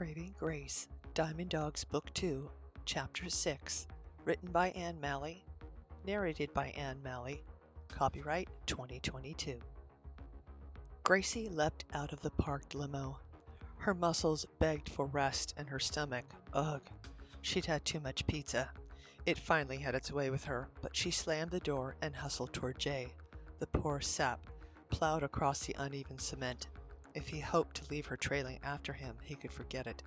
Craving Grace, Diamond Dogs Book 2, Chapter 6, written by Anne Malley, narrated by Anne Malley, copyright 2022. Gracie leapt out of the parked limo. Her muscles begged for rest and her stomach, ugh, she'd had too much pizza. It finally had its way with her, but she slammed the door and hustled toward Jay. The poor sap plowed across the uneven cement. If he hoped to leave her trailing after him, he could forget it.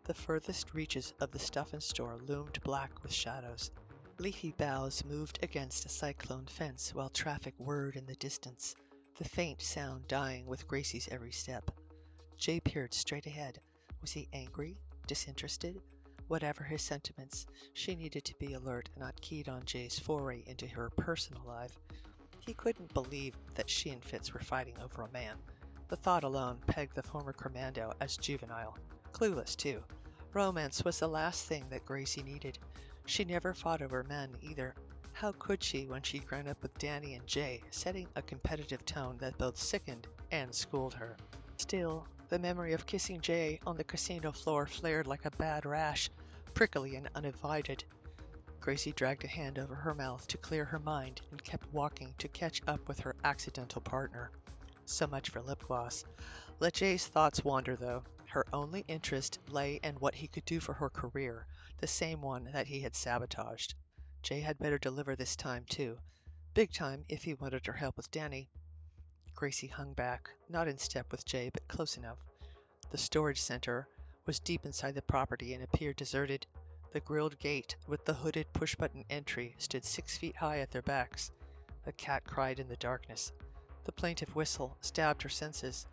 The furthest reaches of the stuff-in store loomed black with shadows. Leafy boughs moved against a cyclone fence while traffic whirred in the distance, the faint sound dying with Gracie's every step. Jay peered straight ahead. Was he angry? Disinterested? Whatever his sentiments, she needed to be alert and not keyed on Jay's foray into her personal life. He couldn't believe that she and Fitz were fighting over a man. The thought alone pegged the former commando as juvenile. Clueless, too. Romance was the last thing that Gracie needed. She never fought over men, either. How could she when she'd grown up with Danny and Jay, setting a competitive tone that both sickened and schooled her? Still, the memory of kissing Jay on the casino floor flared like a bad rash, prickly and uninvited. Gracie dragged a hand over her mouth to clear her mind and kept walking to catch up with her accidental partner. So much for lip gloss. Let Jay's thoughts wander, though. Her only interest lay in what he could do for her career, the same one that he had sabotaged. Jay had better deliver this time, too. Big time if he wanted her help with Danny. Gracie hung back, not in step with Jay, but close enough. The storage center was deep inside the property and appeared deserted. The grilled gate with the hooded push-button entry stood 6 feet high at their backs. A cat cried in the darkness. The plaintive whistle stabbed her senses.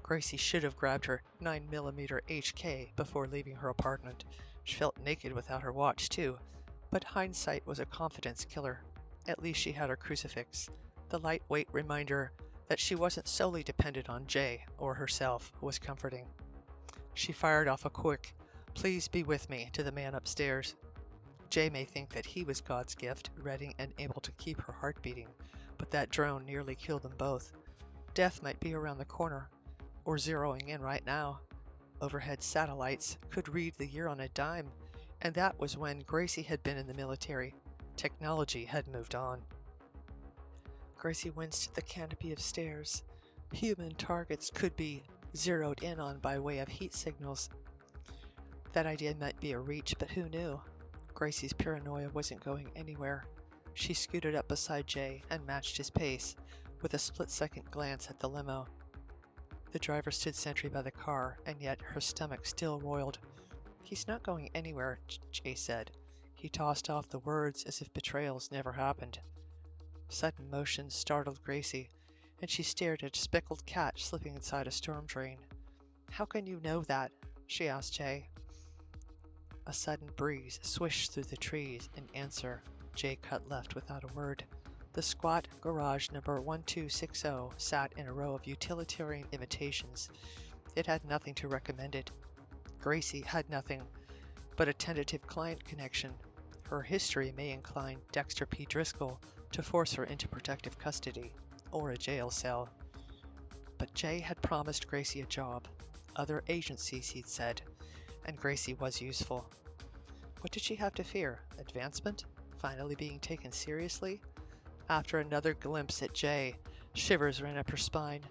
Gracie should have grabbed her 9mm HK before leaving her apartment. She felt naked without her watch, too, but hindsight was a confidence killer. At least she had her crucifix, the lightweight reminder that she wasn't solely dependent on Jay or herself was comforting. She fired off a quick, "Please be with me," to the man upstairs. Jay may think that he was God's gift, ready and able to keep her heart beating, but that drone nearly killed them both. Death might be around the corner, or zeroing in right now. Overhead satellites could read the year on a dime, and that was when Gracie had been in the military. Technology had moved on. Gracie winced at the canopy of stairs. Human targets could be zeroed in on by way of heat signals. That idea might be a reach, but who knew? Gracie's paranoia wasn't going anywhere. She scooted up beside Jay and matched his pace, with a split-second glance at the limo. The driver stood sentry by the car, and yet her stomach still roiled. "He's not going anywhere," Jay said. He tossed off the words as if betrayals never happened. Sudden motion startled Gracie, and she stared at a speckled cat slipping inside a storm drain. "How can you know that?" she asked Jay. A sudden breeze swished through the trees. In answer, Jay cut left without a word. The squat garage number 1260 sat in a row of utilitarian imitations. It had nothing to recommend it. Gracie had nothing but a tentative client connection. Her history may incline Dexter P. Driscoll to force her into protective custody, or a jail cell. But Jay had promised Gracie a job. Other agencies, he'd said, and Gracie was useful. What did she have to fear? Advancement? Finally being taken seriously? After another glimpse at Jay, shivers ran up her spine.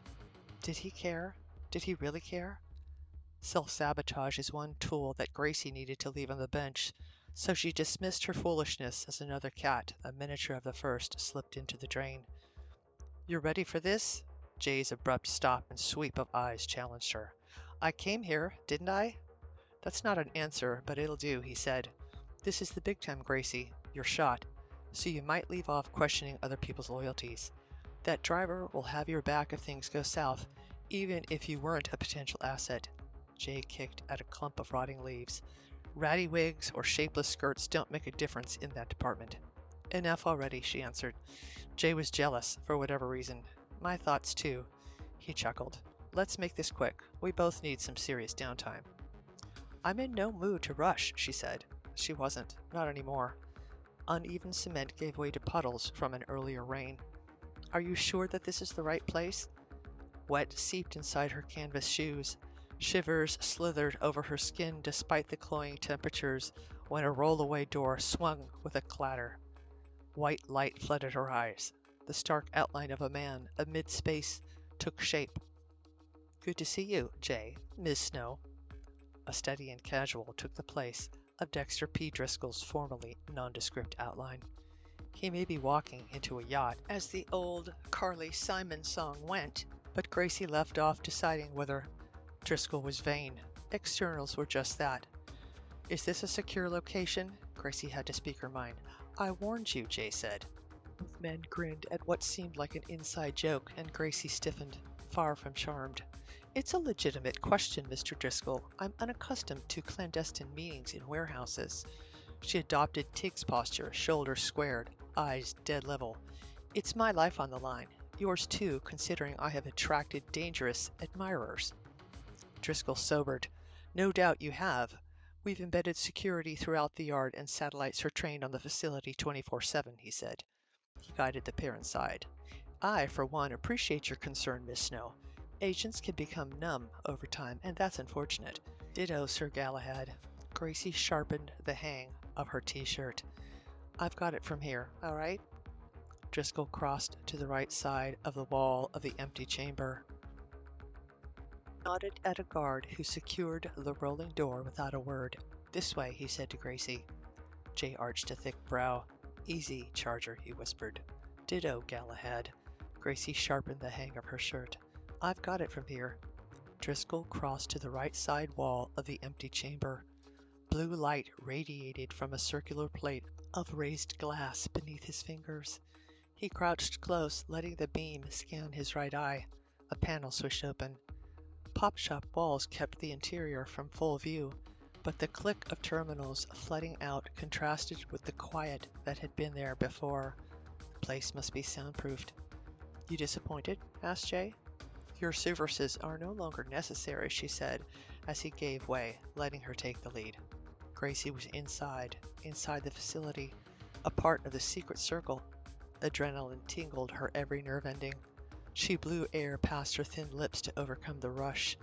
Did he care? Did he really care? Self-sabotage is one tool that Gracie needed to leave on the bench, so she dismissed her foolishness as another cat, a miniature of the first, slipped into the drain. "You're ready for this?" Jay's abrupt stop and sweep of eyes challenged her. "I came here, didn't I?" "That's not an answer, but it'll do," he said. "This is the big time, Gracie. You're shot, so you might leave off questioning other people's loyalties. That driver will have your back if things go south, even if you weren't a potential asset." Jay kicked at a clump of rotting leaves. "Ratty wigs or shapeless skirts don't make a difference in that department." "Enough already," she answered. Jay was jealous, for whatever reason. "My thoughts, too." He chuckled. "Let's make this quick. We both need some serious downtime." "I'm in no mood to rush," she said. She wasn't. Not anymore. Uneven cement gave way to puddles from an earlier rain. "Are you sure that this is the right place?" Wet seeped inside her canvas shoes. Shivers slithered over her skin despite the cloying temperatures when a roll-away door swung with a clatter. White light flooded her eyes. The stark outline of a man amid space took shape. "Good to see you, Jay, Miss Snow." A steady and casual took the place of Dexter P. Driscoll's formerly nondescript outline. He may be walking into a yacht, as the old Carly Simon song went, but Gracie left off deciding whether Driscoll was vain. Externals were just that. "Is this a secure location?" Gracie had to speak her mind. "I warned you," Jay said. Both men grinned at what seemed like an inside joke, and Gracie stiffened, far from charmed. "It's a legitimate question, Mr. Driscoll. I'm unaccustomed to clandestine meetings in warehouses." She adopted Tig's posture, shoulders squared, eyes dead level. "It's my life on the line. Yours too, considering I have attracted dangerous admirers." Driscoll sobered. "No doubt you have. We've embedded security throughout the yard, and satellites are trained on the facility 24/7, he said. He guided the pair inside. "I, for one, appreciate your concern, Miss Snow. Agents can become numb over time, and that's unfortunate." "Ditto, Sir Galahad." Gracie sharpened the hang of her t-shirt. "I've got it from here, all right?" Driscoll crossed to the right side of the wall of the empty chamber, nodded at a guard who secured the rolling door without a word. "This way," he said to Gracie. Jay arched a thick brow. "Easy, Charger," he whispered. "Ditto, Galahad." Gracie sharpened the hang of her shirt. "I've got it from here." Driscoll crossed to the right side wall of the empty chamber. Blue light radiated from a circular plate of raised glass beneath his fingers. He crouched close, letting the beam scan his right eye. A panel swished open. Pop-shop walls kept the interior from full view, but the click of terminals flooding out contrasted with the quiet that had been there before. The place must be soundproofed. "You disappointed?" asked Jay. "Your services are no longer necessary," she said, as he gave way, letting her take the lead. Gracie was inside the facility, a part of the secret circle. Adrenaline tingled her every nerve ending. She blew air past her thin lips to overcome the rush.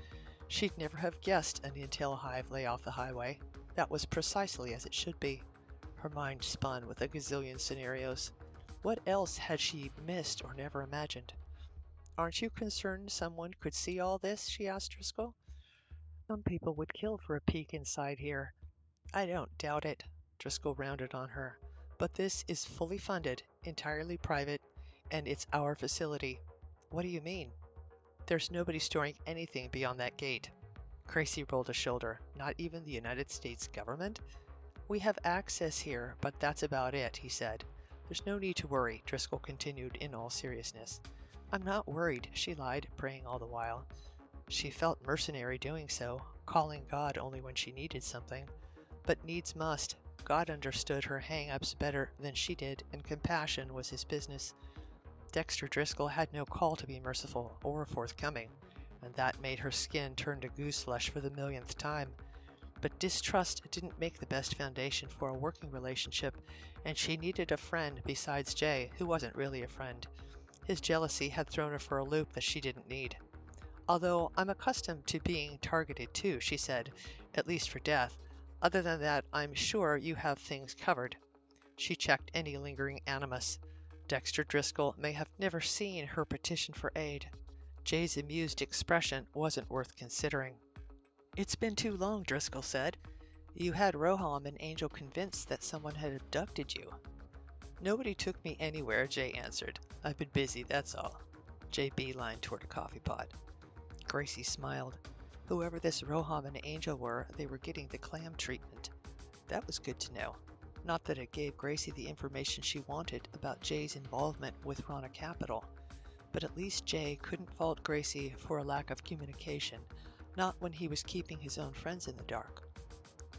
She'd never have guessed an intel hive lay off the highway. That was precisely as it should be. Her mind spun with a gazillion scenarios. What else had she missed or never imagined? "Aren't you concerned someone could see all this?" she asked Driscoll. "Some people would kill for a peek inside here." "I don't doubt it," Driscoll rounded on her. "But this is fully funded, entirely private, and it's our facility." "What do you mean?" "There's nobody storing anything beyond that gate." Gracie rolled a shoulder. "Not even the United States government?" "We have access here, but that's about it," he said. "There's no need to worry," Driscoll continued in all seriousness. "I'm not worried," she lied, praying all the while. She felt mercenary doing so, calling God only when she needed something. But needs must. God understood her hang-ups better than she did, and compassion was his business. Dexter Driscoll had no call to be merciful or forthcoming, and that made her skin turn to goose flesh for the millionth time. But distrust didn't make the best foundation for a working relationship, and she needed a friend besides Jay, who wasn't really a friend. His jealousy had thrown her for a loop that she didn't need. "Although I'm accustomed to being targeted too," she said, "at least for death. Other than that, I'm sure you have things covered." She checked any lingering animus. Dexter Driscoll may have never seen her petition for aid. Jay's amused expression wasn't worth considering. "It's been too long," Driscoll said. "You had Roham and Angel convinced that someone had abducted you." "Nobody took me anywhere," Jay answered. "I've been busy, that's all." Jay beelined toward a coffee pot. Gracie smiled. Whoever this Roham and Angel were, they were getting the clam treatment. That was good to know. Not that it gave Gracie the information she wanted about Jay's involvement with Rana Capital, but at least Jay couldn't fault Gracie for a lack of communication, not when he was keeping his own friends in the dark.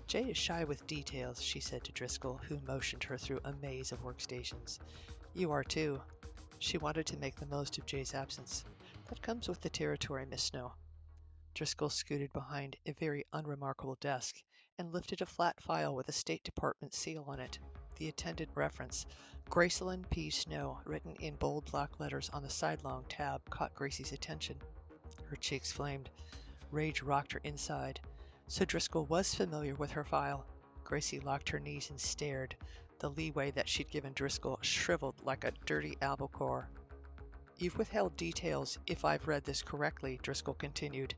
"Jay is shy with details," she said to Driscoll, who motioned her through a maze of workstations. "You are too." She wanted to make the most of Jay's absence. "That comes with the territory, Miss Snow." Driscoll scooted behind a very unremarkable desk and lifted a flat file with a State Department seal on it. The attendant reference, Gracie P. Snow, written in bold black letters on the sidelong tab, caught Gracie's attention. Her cheeks flamed. Rage rocked her inside. So Driscoll was familiar with her file. Gracie locked her knees and stared. The leeway that she'd given Driscoll shriveled like a dirty albacore. You've withheld details, if I've read this correctly, Driscoll continued.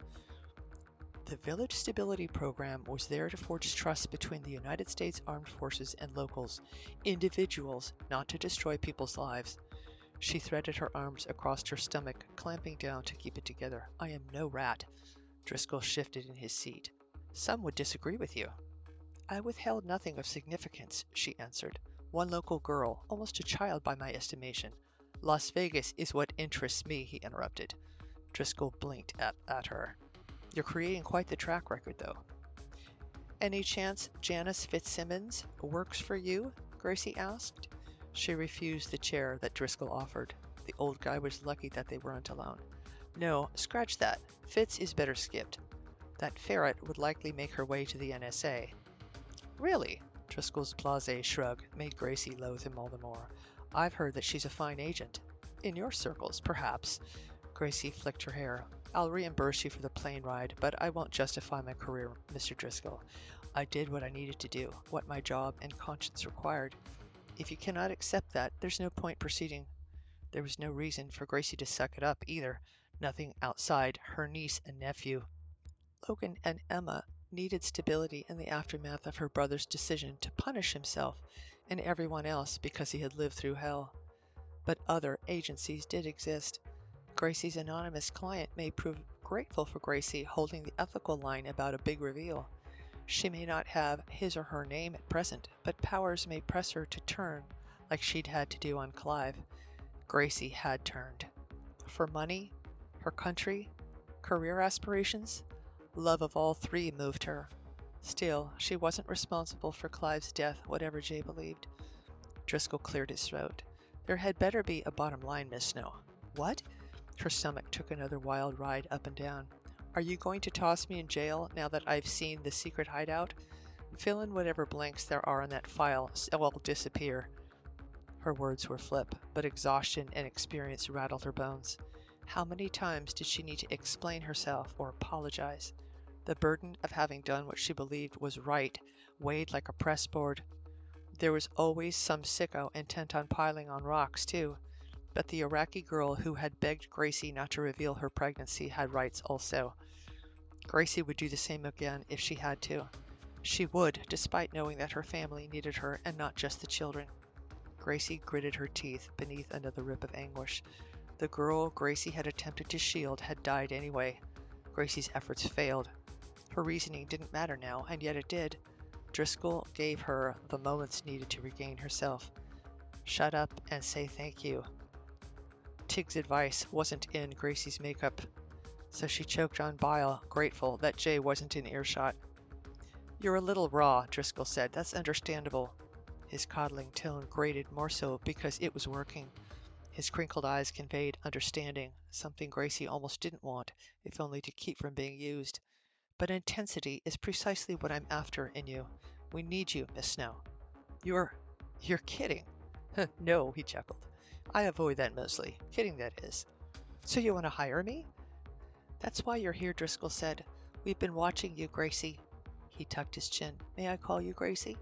The Village Stability Program was there to forge trust between the United States Armed Forces and locals, individuals, not to destroy people's lives. She threaded her arms across her stomach, clamping down to keep it together. I am no rat. Driscoll shifted in his seat. Some would disagree with you. I withheld nothing of significance, she answered. One local girl, almost a child by my estimation. Las Vegas is what interests me, he interrupted. Driscoll blinked at her. You're creating quite the track record, though. Any chance Janice Fitzsimmons works for you? Gracie asked. She refused the chair that Driscoll offered. The old guy was lucky that they weren't alone. No, scratch that. Fitz is better skipped. That ferret would likely make her way to the NSA. Really? Driscoll's blasé shrug made Gracie loathe him all the more. I've heard that she's a fine agent. In your circles, perhaps. Gracie flicked her hair. I'll reimburse you for the plane ride, but I won't justify my career, Mr. Driscoll. I did what I needed to do, what my job and conscience required. If you cannot accept that, there's no point proceeding. There was no reason for Gracie to suck it up either. Nothing outside her niece and nephew. Logan and Emma needed stability in the aftermath of her brother's decision to punish himself and everyone else because he had lived through hell. But other agencies did exist. Gracie's anonymous client may prove grateful for Gracie holding the ethical line about a big reveal. She may not have his or her name at present, but powers may press her to turn like she'd had to do on Clive. Gracie had turned. For money, her country, career aspirations, love of all three moved her. Still, she wasn't responsible for Clive's death, whatever Jay believed. Driscoll cleared his throat. There had better be a bottom line, Miss Snow. What? Her stomach took another wild ride up and down. Are you going to toss me in jail now that I've seen the secret hideout? Fill in whatever blanks there are in that file, so I'll disappear. Her words were flip, but exhaustion and experience rattled her bones. How many times did she need to explain herself or apologize? The burden of having done what she believed was right weighed like a press board. There was always some sicko intent on piling on rocks, too. But the Iraqi girl who had begged Gracie not to reveal her pregnancy had rights also. Gracie would do the same again if she had to. She would, despite knowing that her family needed her and not just the children. Gracie gritted her teeth beneath another rip of anguish. The girl Gracie had attempted to shield had died anyway. Gracie's efforts failed. Her reasoning didn't matter now, and yet it did. Driscoll gave her the moments needed to regain herself. Shut up and say thank you. Tig's advice wasn't in Gracie's makeup, so she choked on bile, grateful that Jay wasn't in earshot. You're a little raw, Driscoll said. That's understandable. His coddling tone grated more so because it was working. His crinkled eyes conveyed understanding, something Gracie almost didn't want, if only to keep from being used. But intensity is precisely what I'm after in you. We need you, Miss Snow. You're kidding. No, he chuckled. I avoid that mostly. Kidding, that is. So you want to hire me? That's why you're here, Driscoll said. We've been watching you, Gracie. He tucked his chin. May I call you Gracie?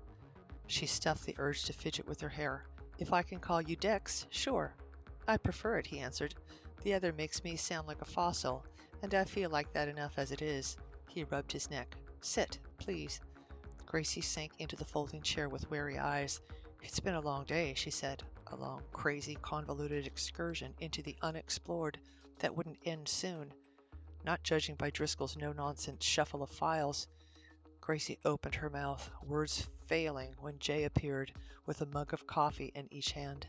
She stuffed the urge to fidget with her hair. If I can call you Dex, sure. I prefer it, he answered. The other makes me sound like a fossil, and I feel like that enough as it is. He rubbed his neck. Sit, please. Gracie sank into the folding chair with wary eyes. It's been a long day, she said. A long, crazy, convoluted excursion into the unexplored that wouldn't end soon. Not judging by Driscoll's no-nonsense shuffle of files. Gracie opened her mouth, words failing when Jay appeared with a mug of coffee in each hand.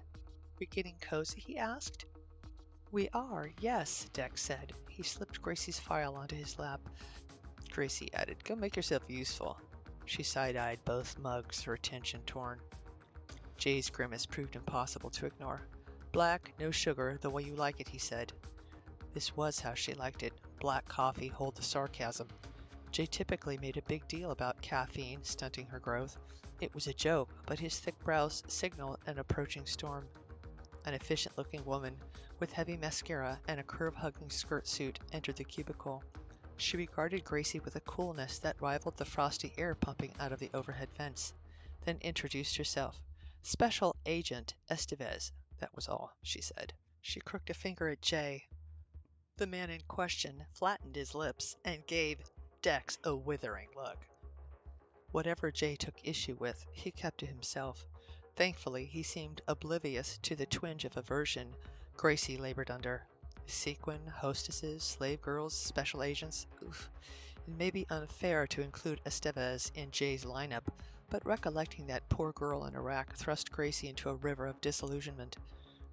We getting cozy? He asked. We are, yes, Dex said. He slipped Gracie's file onto his lap. Gracie added, Go make yourself useful. She side-eyed both mugs, her attention torn. Jay's grimace proved impossible to ignore. Black, no sugar, the way you like it, he said. This was how she liked it. Black coffee hold the sarcasm. Jay typically made a big deal about caffeine stunting her growth. It was a joke, but his thick brows signaled an approaching storm. An efficient-looking woman with heavy mascara and a curve-hugging skirt suit entered the cubicle. She regarded Gracie with a coolness that rivaled the frosty air pumping out of the overhead vents, then introduced herself. Special Agent Estevez, that was all, she said. She crooked a finger at Jay. The man in question flattened his lips and gave Dex a withering look. Whatever Jay took issue with, he kept to himself. Thankfully, he seemed oblivious to the twinge of aversion Gracie labored under. Sequin, hostesses, slave girls, special agents. Oof. It may be unfair to include Estevez in Jay's lineup, but recollecting that poor girl in Iraq thrust Gracie into a river of disillusionment.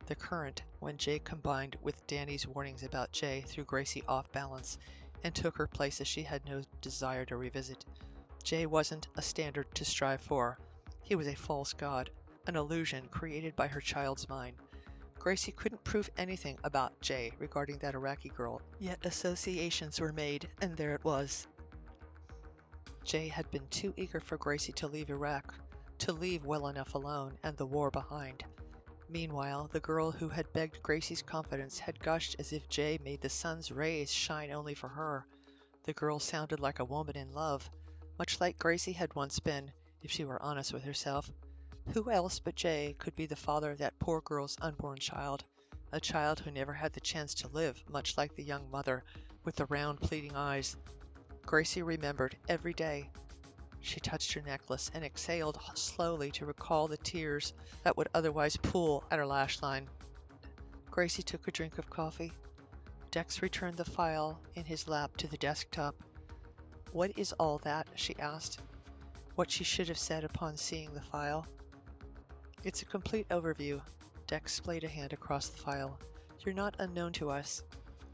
The current, when Jay combined with Danny's warnings about Jay, threw Gracie off balance and took her places she had no desire to revisit. Jay wasn't a standard to strive for. He was a false god, an illusion created by her child's mind. Gracie couldn't prove anything about Jay regarding that Iraqi girl, yet associations were made, and there it was. Jay had been too eager for Gracie to leave Iraq, to leave well enough alone and the war behind. Meanwhile, the girl who had begged Gracie's confidence had gushed as if Jay made the sun's rays shine only for her. The girl sounded like a woman in love, much like Gracie had once been, if she were honest with herself. Who else but Jay could be the father of that poor girl's unborn child, a child who never had the chance to live, much like the young mother with the round, pleading eyes? Gracie remembered every day. She touched her necklace and exhaled slowly to recall the tears that would otherwise pool at her lash line. Gracie took a drink of coffee. Dex returned the file in his lap to the desktop. "What is all that?" she asked. What she should have said upon seeing the file. "It's a complete overview." Dex splayed a hand across the file. "You're not unknown to us."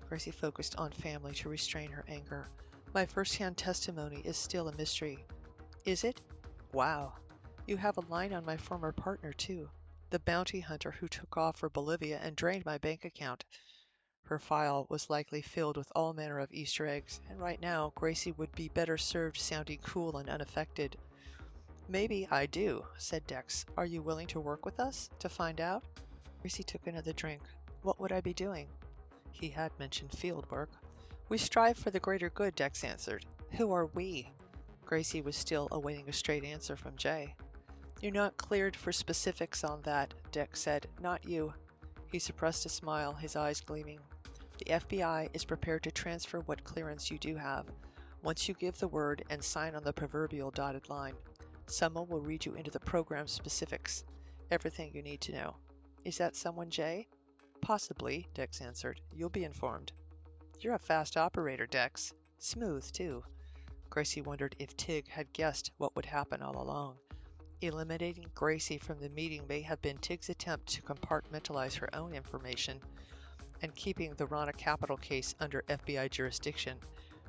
Gracie focused on family to restrain her anger. "My first-hand testimony is still a mystery." "Is it? Wow. You have a line on my former partner, too. The bounty hunter who took off for Bolivia and drained my bank account." Her file was likely filled with all manner of Easter eggs, and right now Gracie would be better served sounding cool and unaffected. "Maybe I do," said Dex. "Are you willing to work with us to find out?" Gracie took another drink. "What would I be doing?" He had mentioned field work. "We strive for the greater good," Dex answered. "Who are we?" Gracie was still awaiting a straight answer from Jay. "You're not cleared for specifics on that," Dex said. "Not you." He suppressed a smile, his eyes gleaming. "The FBI is prepared to transfer what clearance you do have. Once you give the word and sign on the proverbial dotted line, someone will read you into the program specifics, everything you need to know. Is that someone Jay?" "Possibly," Dex answered. "You'll be informed." "You're a fast operator, Dex. Smooth, too." Gracie wondered if Tig had guessed what would happen all along. Eliminating Gracie from the meeting may have been Tig's attempt to compartmentalize her own information and keeping the Rana Capital case under FBI jurisdiction,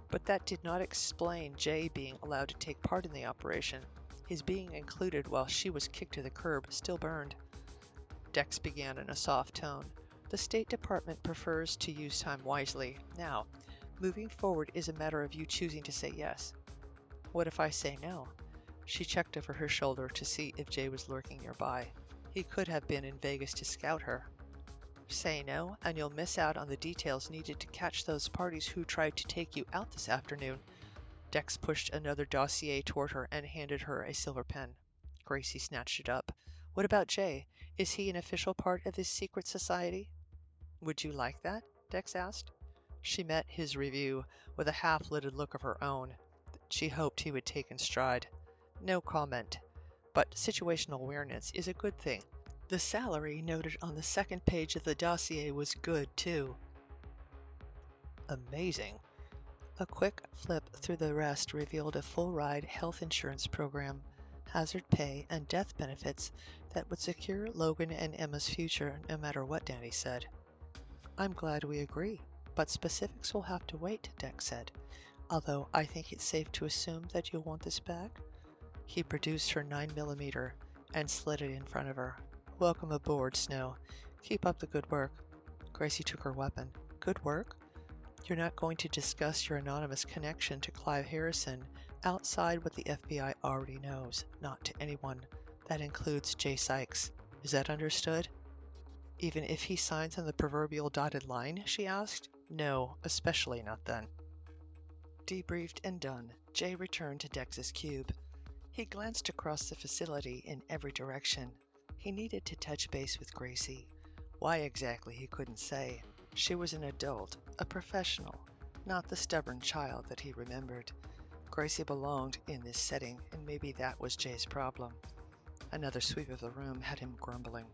but that did not explain Jay being allowed to take part in the operation. His being included while she was kicked to the curb still burned. Dex began in a soft tone. "The State Department prefers to use time wisely. Now, moving forward is a matter of you choosing to say yes." "What if I say no?" She checked over her shoulder to see if Jay was lurking nearby. He could have been in Vegas to scout her. "Say no, and you'll miss out on the details needed to catch those parties who tried to take you out this afternoon." Dex pushed another dossier toward her and handed her a silver pen. Gracie snatched it up. "What about Jay? Is he an official part of this secret society?" "Would you like that?" Dex asked. She met his review with a half-lidded look of her own. She hoped he would take in stride. "No comment. But situational awareness is a good thing." The salary noted on the second page of the dossier was good, too. Amazing. A quick flip through the rest revealed a full-ride health insurance program, hazard pay, and death benefits that would secure Logan and Emma's future no matter what Danny said. "I'm glad we agree, but specifics will have to wait," Dex said. "Although I think it's safe to assume that you'll want this back." He produced her 9mm and slid it in front of her. "Welcome aboard, Snow. Keep up the good work." Gracie took her weapon. "Good work?" "You're not going to discuss your anonymous connection to Clive Harrison outside what the FBI already knows, not to anyone. That includes Jay Sykes. Is that understood?" "Even if he signs on the proverbial dotted line?" she asked. "No, especially not then." Debriefed and done, Jay returned to Dex's cube. He glanced across the facility in every direction. He needed to touch base with Gracie. Why exactly he couldn't say. She was an adult, a professional, not the stubborn child that he remembered. Gracie belonged in this setting, and maybe that was Jay's problem. Another sweep of the room had him grumbling.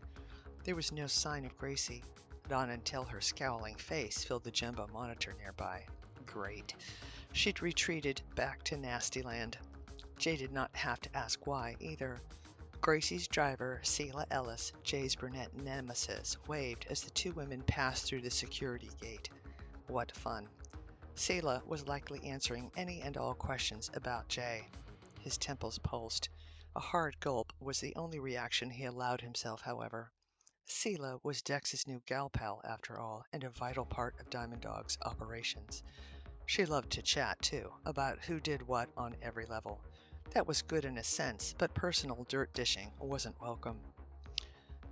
There was no sign of Gracie, not until her scowling face filled the jumbo monitor nearby. Great. She'd retreated back to Nastyland. Jay did not have to ask why, either. Gracie's driver, Selah Ellis, Jay's brunette nemesis, waved as the two women passed through the security gate. What fun. Selah was likely answering any and all questions about Jay. His temples pulsed. A hard gulp was the only reaction he allowed himself, however. Selah was Dex's new gal pal, after all, and a vital part of Diamond Dog's operations. She loved to chat, too, about who did what on every level. That was good in a sense, but personal dirt dishing wasn't welcome.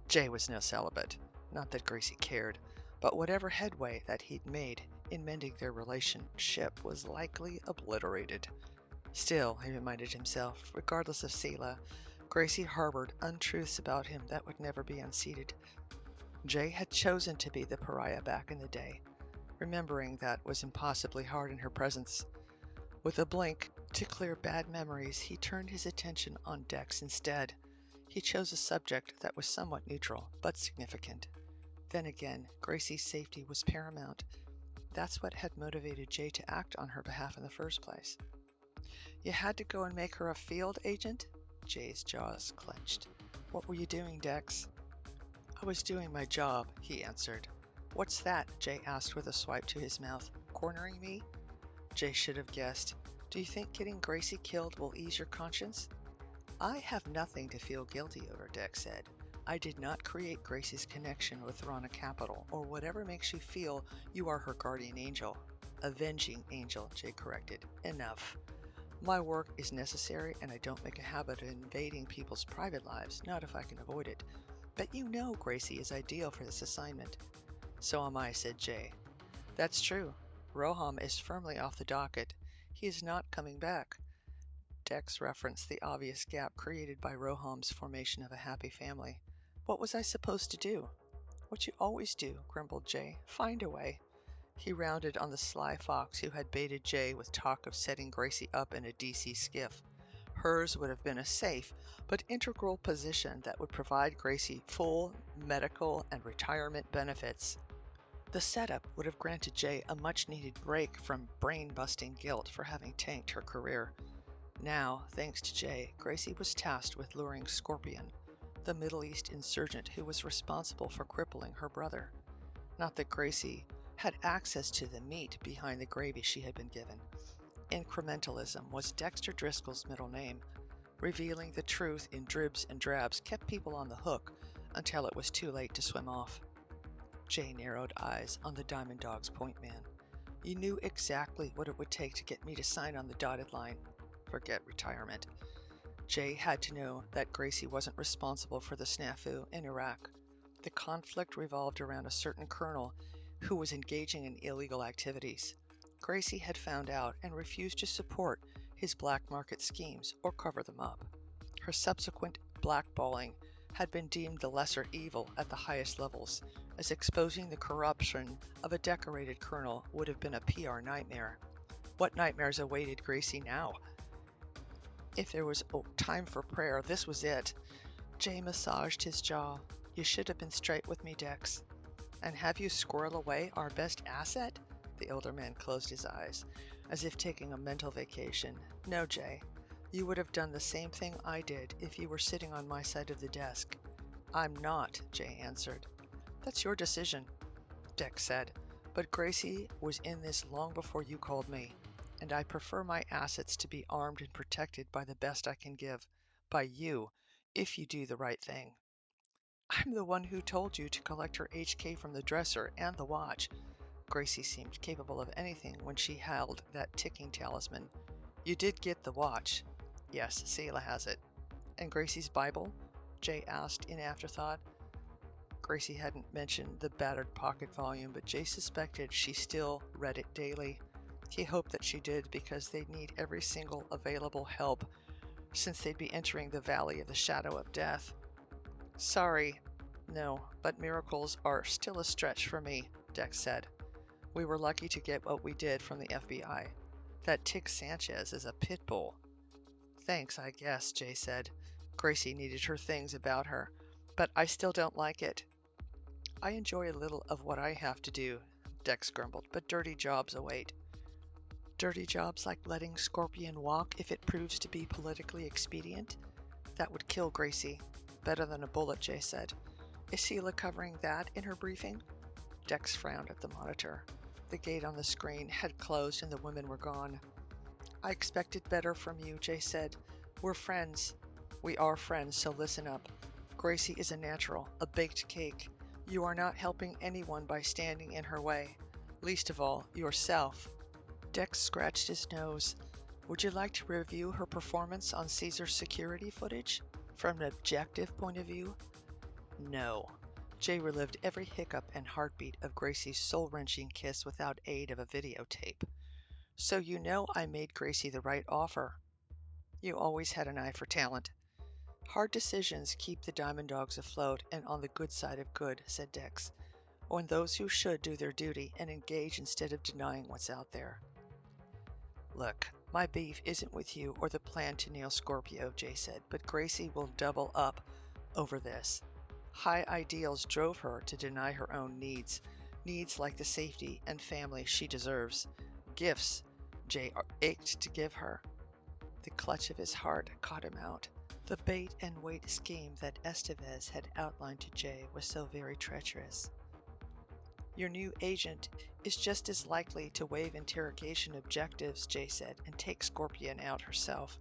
Jay was no celibate. Not that Gracie cared, but whatever headway that he'd made in mending their relationship was likely obliterated. Still, he reminded himself, regardless of Selah, Gracie harbored untruths about him that would never be unseated. Jay had chosen to be the pariah back in the day. Remembering that was impossibly hard in her presence. With a blink to clear bad memories, he turned his attention on Dex instead. He chose a subject that was somewhat neutral, but significant. Then again, Gracie's safety was paramount. That's what had motivated Jay to act on her behalf in the first place. You had to go and make her a field agent? Jay's jaws clenched. What were you doing, Dex? I was doing my job, he answered. What's that? Jay asked with a swipe to his mouth. Cornering me? Jay should have guessed. Do you think getting Gracie killed will ease your conscience? I have nothing to feel guilty over, Dex said. I did not create Gracie's connection with Rana Capital, or whatever makes you feel you are her guardian angel. Avenging angel, Jay corrected. Enough. My work is necessary, and I don't make a habit of invading people's private lives, not if I can avoid it. But you know Gracie is ideal for this assignment. So am I, said Jay. That's true. Roham is firmly off the docket. He is not coming back. Dex referenced the obvious gap created by Roham's formation of a happy family. What was I supposed to do? What you always do, grumbled Jay. Find a way. He rounded on the sly fox who had baited Jay with talk of setting Gracie up in a DC skiff. Hers would have been a safe but integral position that would provide Gracie full medical and retirement benefits. The setup would have granted Jay a much-needed break from brain-busting guilt for having tanked her career. Now, thanks to Jay, Gracie was tasked with luring Scorpion, the Middle East insurgent who was responsible for crippling her brother. Not that Gracie had access to the meat behind the gravy she had been given. Incrementalism was Dexter Driscoll's middle name. Revealing the truth in dribs and drabs kept people on the hook until it was too late to swim off. Jay narrowed eyes on the Diamond Dog's point man. You knew exactly what it would take to get me to sign on the dotted line. Forget retirement. Jay had to know that Gracie wasn't responsible for the snafu in Iraq. The conflict revolved around a certain colonel who was engaging in illegal activities. Gracie had found out and refused to support his black market schemes or cover them up. Her subsequent blackballing had been deemed the lesser evil at the highest levels, as exposing the corruption of a decorated colonel would have been a PR nightmare. What nightmares awaited Gracie now? If there was time for prayer, this was it. Jay massaged his jaw. You should have been straight with me, Dex. And have you squirrel away our best asset? The older man closed his eyes, as if taking a mental vacation. No, Jay. You would have done the same thing I did if you were sitting on my side of the desk. I'm not, Jay answered. That's your decision, Dex said. But Gracie was in this long before you called me, and I prefer my assets to be armed and protected by the best I can give, by you, if you do the right thing. I'm the one who told you to collect her HK from the dresser and the watch. Gracie seemed capable of anything when she held that ticking talisman. You did get the watch. Yes, Selah has it. And Gracie's Bible? Jay asked in afterthought. Gracie hadn't mentioned the battered pocket volume, but Jay suspected she still read it daily. He hoped that she did because they'd need every single available help since they'd be entering the valley of the shadow of death. Sorry, no, but miracles are still a stretch for me, Dex said. We were lucky to get what we did from the FBI. That Tick Sanchez is a pit bull. Thanks, I guess, Jay said. Gracie needed her things about her, but I still don't like it. I enjoy a little of what I have to do, Dex grumbled, but dirty jobs await. Dirty jobs like letting Scorpion walk if it proves to be politically expedient? That would kill Gracie. Better than a bullet, Jay said. Is Sheila covering that in her briefing? Dex frowned at the monitor. The gate on the screen had closed and the women were gone. I expected better from you, Jay said. We're friends. We are friends, so listen up. Gracie is a natural, a baked cake. You are not helping anyone by standing in her way. Least of all, yourself. Dex scratched his nose. Would you like to review her performance on Caesar's security footage? From an objective point of view? No. Jay relived every hiccup and heartbeat of Gracie's soul-wrenching kiss without aid of a videotape. So you know I made Gracie the right offer. You always had an eye for talent. Hard decisions keep the Diamond Dogs afloat and on the good side of good, said Dex, when those who should do their duty and engage instead of denying what's out there. Look, my beef isn't with you or the plan to nail Scorpio, Jay said, but Gracie will double up over this. High ideals drove her to deny her own needs like the safety and family she deserves. Gifts Jay ached to give her. The clutch of his heart caught him out. The bait and wait scheme that Estevez had outlined to Jay was so very treacherous. Your new agent is just as likely to waive interrogation objectives, Jay said, and take Scorpion out herself.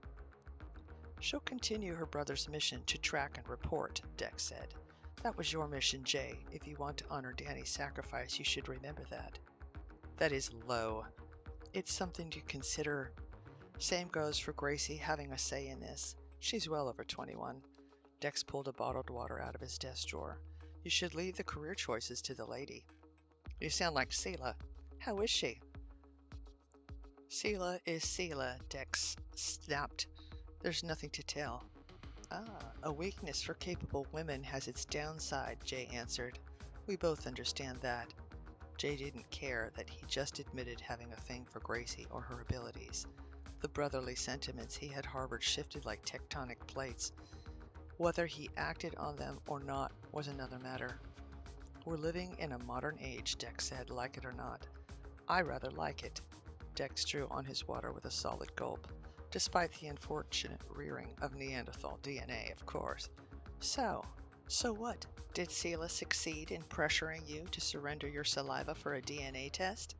She'll continue her brother's mission to track and report, Dex said. That was your mission, Jay. If you want to honor Danny's sacrifice, you should remember that. That is low. It's something to consider. Same goes for Gracie having a say in this. She's well over 21. Dex pulled a bottled water out of his desk drawer. You should leave the career choices to the lady. You sound like Seela. How is she? Seela is Seela, Dex snapped. There's nothing to tell. A weakness for capable women has its downside, Jay answered. We both understand that. Jay didn't care that he just admitted having a thing for Gracie or her abilities. The brotherly sentiments he had harbored shifted like tectonic plates. Whether he acted on them or not was another matter. We're living in a modern age, Dex said, like it or not. I rather like it. Dex drew on his water with a solid gulp. Despite the unfortunate rearing of Neanderthal DNA, of course. So what? Did Seela succeed in pressuring you to surrender your saliva for a DNA test?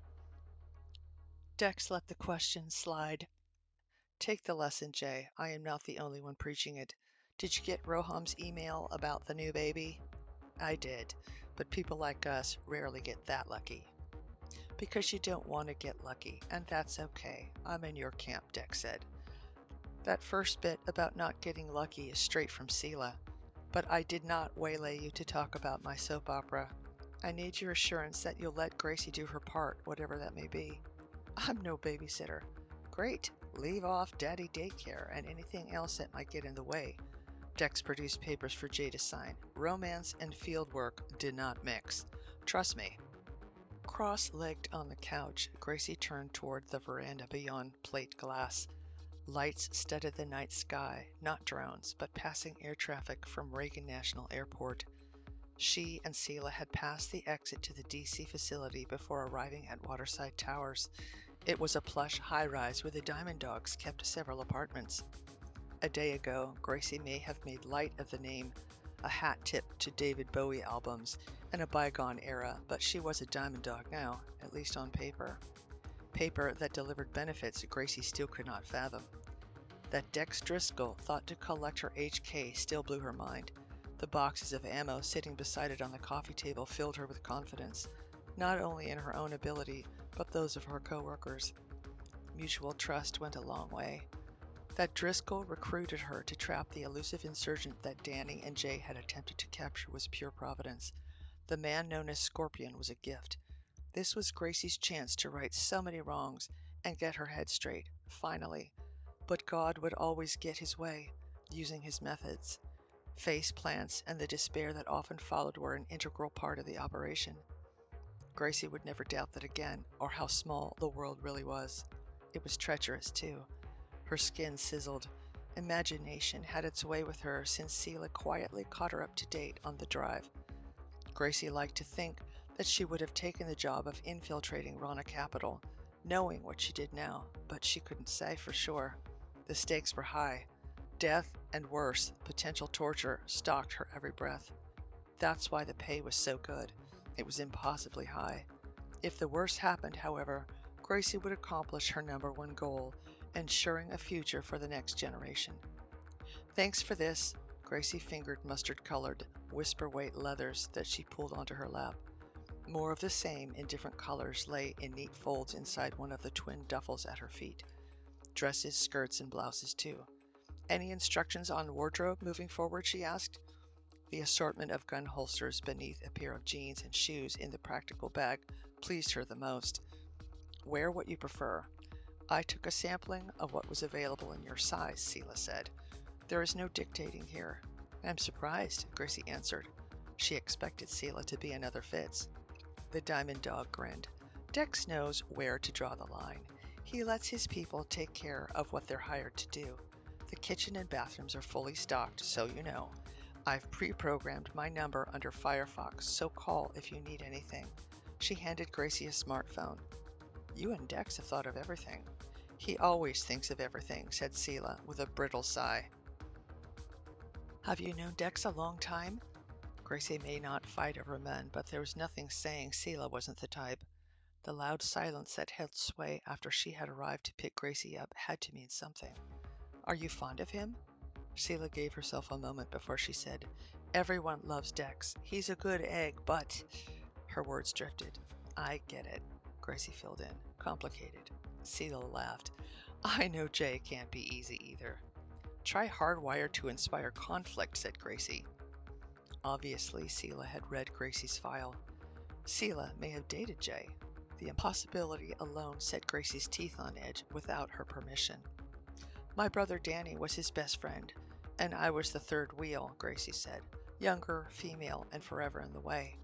Dex let the question slide. Take the lesson, Jay. I am not the only one preaching it. Did you get Roham's email about the new baby? I did, but people like us rarely get that lucky. Because you don't want to get lucky, and that's okay. I'm in your camp, Dex said. That first bit about not getting lucky is straight from Seela, but I did not waylay you to talk about my soap opera. I need your assurance that you'll let Gracie do her part, whatever that may be. I'm no babysitter. Great. Leave off daddy daycare and anything else that might get in the way. Dex produced papers for Jay to sign. Romance and field work did not mix. Trust me. Cross-legged on the couch, Gracie turned toward the veranda beyond plate glass. Lights studded the night sky, not drones, but passing air traffic from Reagan National Airport. She and Seela had passed the exit to the DC facility before arriving at Waterside Towers. It was a plush high-rise where the Diamond Dogs kept several apartments. A day ago, Gracie may have made light of the name, a hat tip to David Bowie albums, and a bygone era, but she was a Diamond Dog now, at least on paper. Paper that delivered benefits Gracie still could not fathom. That Dex Driscoll thought to collect her HK still blew her mind. The boxes of ammo sitting beside it on the coffee table filled her with confidence, not only in her own ability, but those of her co-workers. Mutual trust went a long way. That Driscoll recruited her to trap the elusive insurgent that Danny and Jay had attempted to capture was pure providence. The man known as Scorpion was a gift. This was Gracie's chance to right so many wrongs and get her head straight, finally. But God would always get his way, using his methods. Face plants and the despair that often followed were an integral part of the operation. Gracie would never doubt that again, or how small the world really was. It was treacherous, too. Her skin sizzled. Imagination had its way with her since Selah quietly caught her up to date on the drive. Gracie liked to think that she would have taken the job of infiltrating Rana Capital, knowing what she did now, but she couldn't say for sure. The stakes were high. Death and worse, potential torture, stalked her every breath. That's why the pay was so good. It was impossibly high. If the worst happened, however, Gracie would accomplish her number one goal, ensuring a future for the next generation. Thanks for this. Gracie fingered mustard-colored, whisper-weight leathers that she pulled onto her lap. More of the same in different colors lay in neat folds inside one of the twin duffels at her feet. Dresses, skirts, and blouses, too. Any instructions on wardrobe moving forward, she asked. The assortment of gun holsters beneath a pair of jeans and shoes in the practical bag pleased her the most. Wear what you prefer. I took a sampling of what was available in your size, Selah said. There is no dictating here. I'm surprised, Gracie answered. She expected Selah to be another Fitz. The diamond dog grinned. Dex knows where to draw the line. He lets his people take care of what they're hired to do. The kitchen and bathrooms are fully stocked, so you know. I've pre-programmed my number under Firefox, so call if you need anything. She handed Gracie a smartphone. You and Dex have thought of everything. He always thinks of everything, said Selah with a brittle sigh. Have you known Dex a long time? Gracie may not fight over men, but there was nothing saying Selah wasn't the type. The loud silence that held sway after she had arrived to pick Gracie up had to mean something. Are you fond of him? Selah gave herself a moment before she said, Everyone loves Dex. He's a good egg, but... Her words drifted. I get it. Gracie filled in. Complicated. Selah laughed. I know Jay can't be easy either. Try Hardwired to Inspire Conflict, said Gracie. Obviously, Selah had read Gracie's file. Selah may have dated Jay. The impossibility alone set Gracie's teeth on edge without her permission. My brother Danny was his best friend, and I was the third wheel, Gracie said. Younger, female, and forever in the way.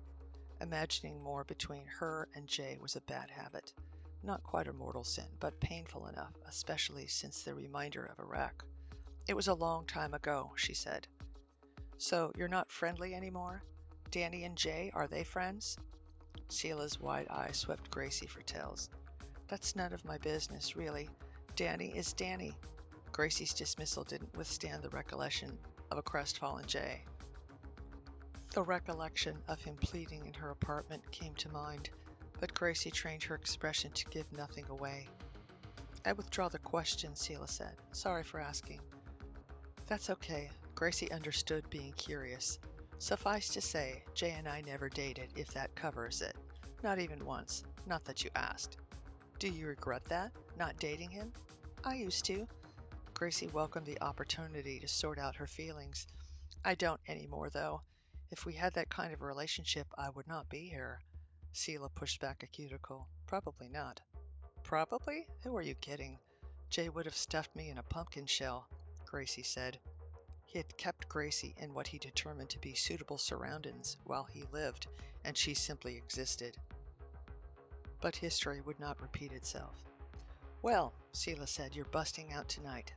Imagining more between her and Jay was a bad habit. Not quite a mortal sin, but painful enough, especially since the reminder of Iraq. It was a long time ago, she said. So you're not friendly anymore? Danny and Jay, are they friends? Selah's wide eyes swept Gracie for tails. That's none of my business, really. Danny is Danny. Gracie's dismissal didn't withstand the recollection of a crestfallen Jay. The recollection of him pleading in her apartment came to mind, but Gracie trained her expression to give nothing away. I withdraw the question, Selah said. Sorry for asking. That's okay. Gracie understood being curious. Suffice to say, Jay and I never dated, if that covers it. Not even once. Not that you asked. Do you regret that? Not dating him? I used to. Gracie welcomed the opportunity to sort out her feelings. I don't anymore, though. If we had that kind of relationship, I would not be here. Selah pushed back a cuticle. Probably not. Probably? Who are you kidding? Jay would have stuffed me in a pumpkin shell, Gracie said. He had kept Gracie in what he determined to be suitable surroundings while he lived, and she simply existed. But history would not repeat itself. Well, Selah said, you're busting out tonight.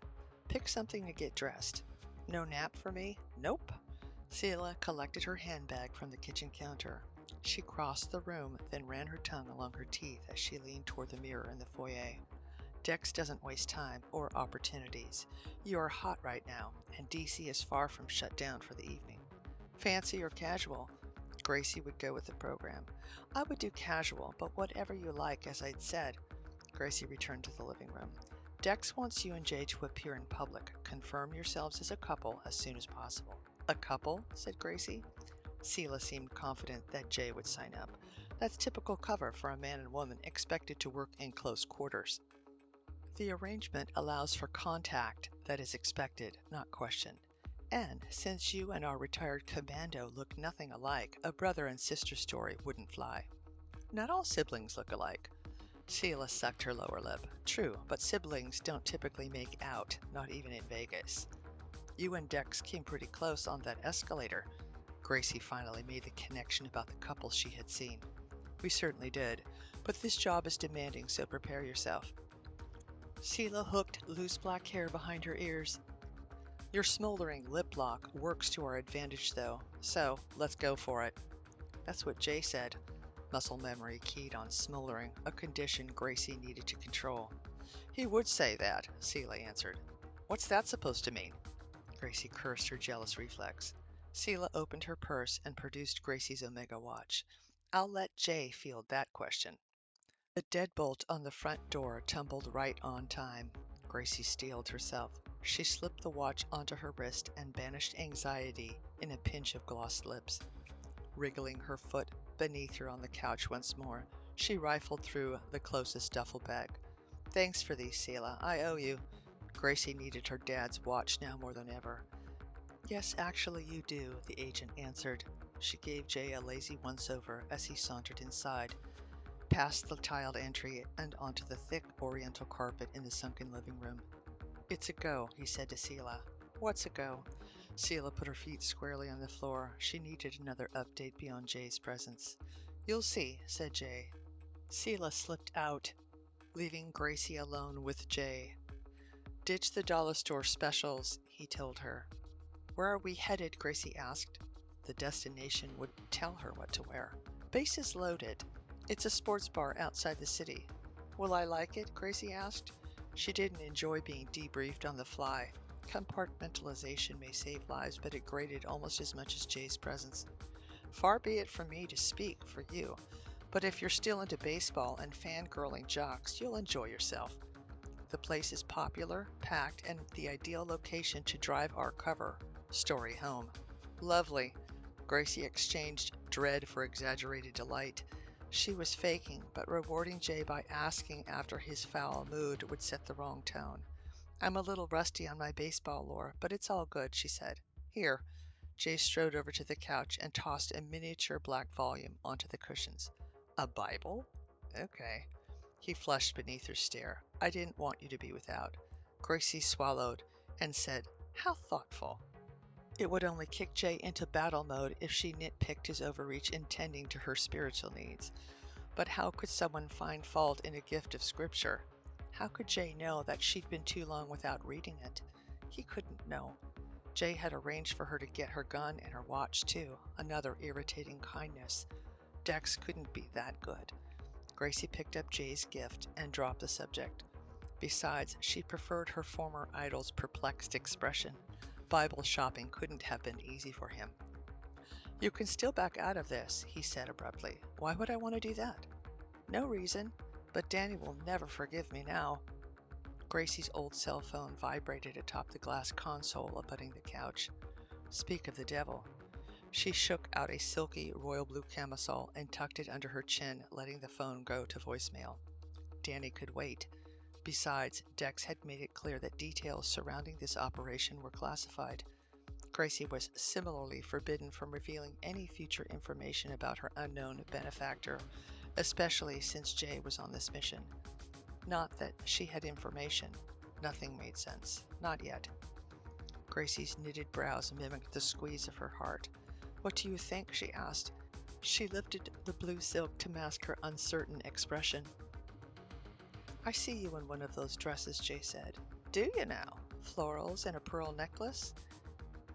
Pick something to get dressed. No nap for me? Nope. Selah collected her handbag from the kitchen counter. She crossed the room, then ran her tongue along her teeth as she leaned toward the mirror in the foyer. Dex doesn't waste time or opportunities. You are hot right now, and DC is far from shut down for the evening. Fancy or casual? Gracie would go with the program. I would do casual, but whatever you like, as I'd said. Gracie returned to the living room. Dex wants you and Jay to appear in public. Confirm yourselves as a couple as soon as possible. A couple? Said Gracie. Selah seemed confident that Jay would sign up. That's typical cover for a man and woman expected to work in close quarters. The arrangement allows for contact that is expected, not questioned. And since you and our retired commando look nothing alike, a brother and sister story wouldn't fly. Not all siblings look alike. Sheila sucked her lower lip. True, but siblings don't typically make out, not even in Vegas. You and Dex came pretty close on that escalator. Gracie finally made the connection about the couple she had seen. We certainly did, but this job is demanding, so prepare yourself. Sheila hooked loose black hair behind her ears. Your smoldering lip lock works to our advantage, though, so let's go for it. That's what Jay said. Muscle memory keyed on smoldering, a condition Gracie needed to control. He would say that, Sheila answered. What's that supposed to mean? Gracie cursed her jealous reflex. Sheila opened her purse and produced Gracie's Omega watch. I'll let Jay field that question. The deadbolt on the front door tumbled right on time. Gracie steeled herself. She slipped the watch onto her wrist and banished anxiety in a pinch of glossed lips. Wriggling her foot beneath her on the couch once more, she rifled through the closest duffel bag. Thanks for these, Sheila. I owe you. Gracie needed her dad's watch now more than ever. Yes, actually you do, the agent answered. She gave Jay a lazy once-over as he sauntered inside, past the tiled entry and onto the thick oriental carpet in the sunken living room. It's a go, he said to Sheila. What's a go? Sheila put her feet squarely on the floor. She needed another update beyond Jay's presence. You'll see, said Jay. Sheila slipped out, leaving Gracie alone with Jay. Ditch the dollar store specials, he told her. Where are we headed? Gracie asked. The destination would tell her what to wear. Base is loaded. It's a sports bar outside the city. Will I like it? Gracie asked. She didn't enjoy being debriefed on the fly. Compartmentalization may save lives, but it grated almost as much as Jay's presence. Far be it from me to speak for you, but if you're still into baseball and fangirling jocks, you'll enjoy yourself. The place is popular, packed, and the ideal location to drive our cover story home. Lovely. Gracie exchanged dread for exaggerated delight. She was faking, but rewarding Jay by asking after his foul mood would set the wrong tone. I'm a little rusty on my baseball lore, but it's all good, she said. Here. Jay strode over to the couch and tossed a miniature black volume onto the cushions. A Bible? Okay. He flushed beneath her stare. I didn't want you to be without. Gracie swallowed and said, How thoughtful. It would only kick Jay into battle mode if she nitpicked his overreach in tending to her spiritual needs. But how could someone find fault in a gift of scripture? How could Jay know that she'd been too long without reading it? He couldn't know. Jay had arranged for her to get her gun and her watch, too, another irritating kindness. Dex couldn't be that good. Gracie picked up Jay's gift and dropped the subject. Besides, she preferred her former idol's perplexed expression. Bible shopping couldn't have been easy for him. You can still back out of this, he said abruptly. Why would I want to do that? No reason, but Danny will never forgive me now. Gracie's old cell phone vibrated atop the glass console abutting the couch. Speak of the devil. She shook out a silky royal blue camisole and tucked it under her chin, letting the phone go to voicemail. Danny could wait. Besides, Dex had made it clear that details surrounding this operation were classified. Gracie was similarly forbidden from revealing any future information about her unknown benefactor, especially since Jay was on this mission. Not that she had information. Nothing made sense. Not yet. Gracie's knitted brows mimicked the squeeze of her heart. What do you think? She asked. She lifted the blue silk to mask her uncertain expression. I see you in one of those dresses, Jay said. Do you now? Florals and a pearl necklace?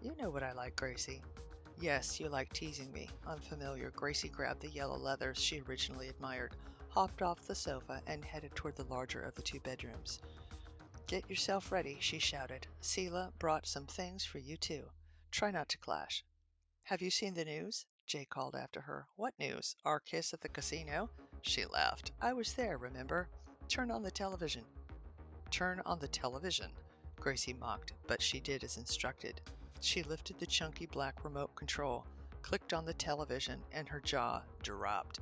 You know what I like, Gracie. Yes, you like teasing me. Unfamiliar, Gracie grabbed the yellow leathers she originally admired, hopped off the sofa, and headed toward the larger of the two bedrooms. Get yourself ready, she shouted. Sheila brought some things for you, too. Try not to clash. Have you seen the news? Jay called after her. What news? Our kiss at the casino? She laughed. I was there, remember? Turn on the television. Turn on the television, Gracie mocked, but she did as instructed. She lifted the chunky black remote control, clicked on the television, and her jaw dropped.